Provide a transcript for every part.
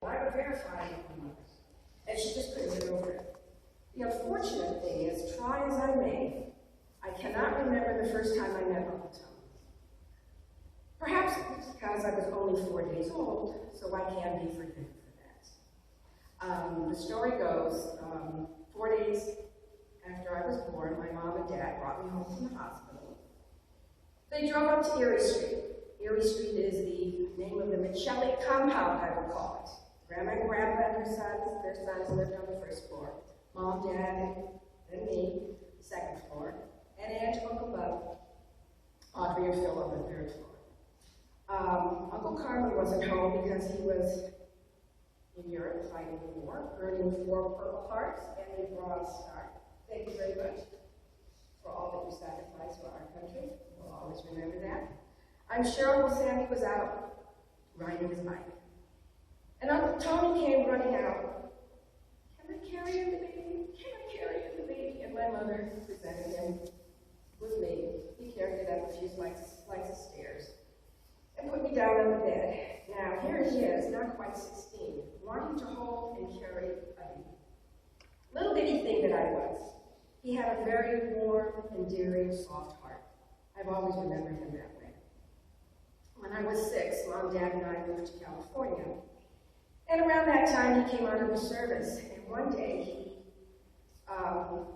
I would verify it with my mother. And she just couldn't get over it. The unfortunate thing is, try as I may, I cannot remember the first time I met Uncle Tom. Perhaps it's because I was only 4 days old, so I can be forgiven for that. The story goes, 4 days after I was born, my mom and dad brought me home from the hospital. They drove up to Erie Street. Erie Street is the name of the Michelli compound, I would call it. Grandma and Grandpa and their sons lived on the first floor. Mom, Dad, and me, the second floor. And Aunt, Uncle Bud, Audrey and Phil on the third floor. Uncle Carmen wasn't home because he was in Europe fighting the war, earning 4 Purple Hearts and a Bronze Star. Thank you very much for all that you sacrificed for our country. We'll always remember that. I'm sure Uncle Sammy was out riding his bike. And Uncle Tony came running out. Can I carry in the baby? Can I carry in the baby? And my mother presented him with me. He carried it up a few flights of stairs and put me down on the bed. Now, here he is, not quite 16, wanting to hold and carry a baby. Little bitty thing that I was. He had a very warm, endearing, soft heart. I've always remembered him that way. When I was 6, Mom, Dad, and I moved to California. And around that time, he came out of the service. And one day, he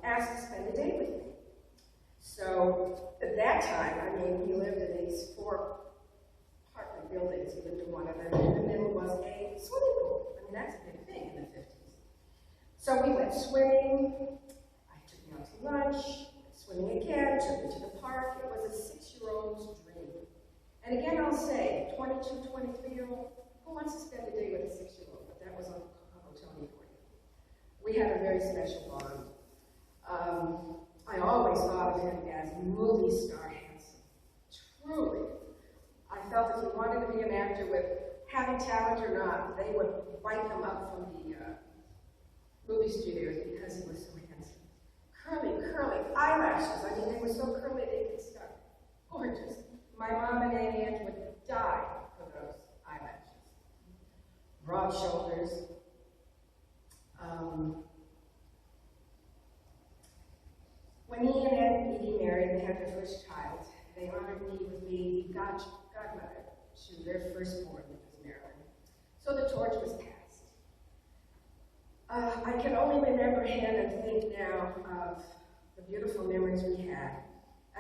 asked to spend the day with me. So at that time, I mean, we lived in these 4 apartment buildings. He lived in one of them. And in the middle was a swimming pool. I mean, that's a big thing in the 50s. So we went swimming. I took him out to lunch. Swimming again, took him to the park. It was a 6-year-old's dream. And again, I'll say, 22, 23-year-old, who wants to spend the day with a 6-year-old? But that was Uncle Tony for you. We had a very special bond. I always thought of him as movie star handsome. Truly. I felt if you wanted to be an actor with having talent or not, they would bite them up from the movie studios because he was so handsome. Curly eyelashes. I mean, they were so curly they could stuck. Gorgeous. My mom and Aunt would die for those eyelashes. Broad shoulders. When he and Aunt Edie married, they had their first child. They honored me with being the godmother to their firstborn, which was Marilyn. So the torch was passed. I can only remember him and think now of the beautiful memories we had.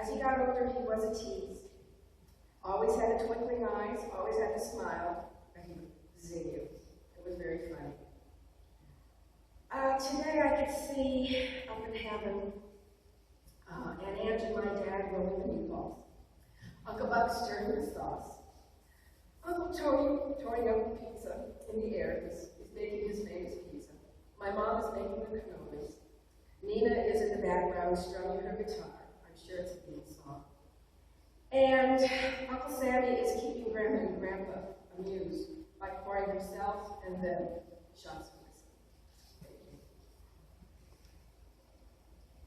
As he got older, he was a tease. Always had a twinkling eyes, always had a smile, and he would zing you. It was very funny. Today I could see up in heaven and Aunt and my dad rolling the meatballs. Uncle Buck stirring the sauce. Uncle Tony throwing up the pizza in the air. He's making his famous pizza. My mom is making the cannolis. Nina is in the background strumming her guitar. I'm sure it's a Beatles song. And Uncle Sammy is keeping Grandma and Grandpa amused by pouring himself and them shots of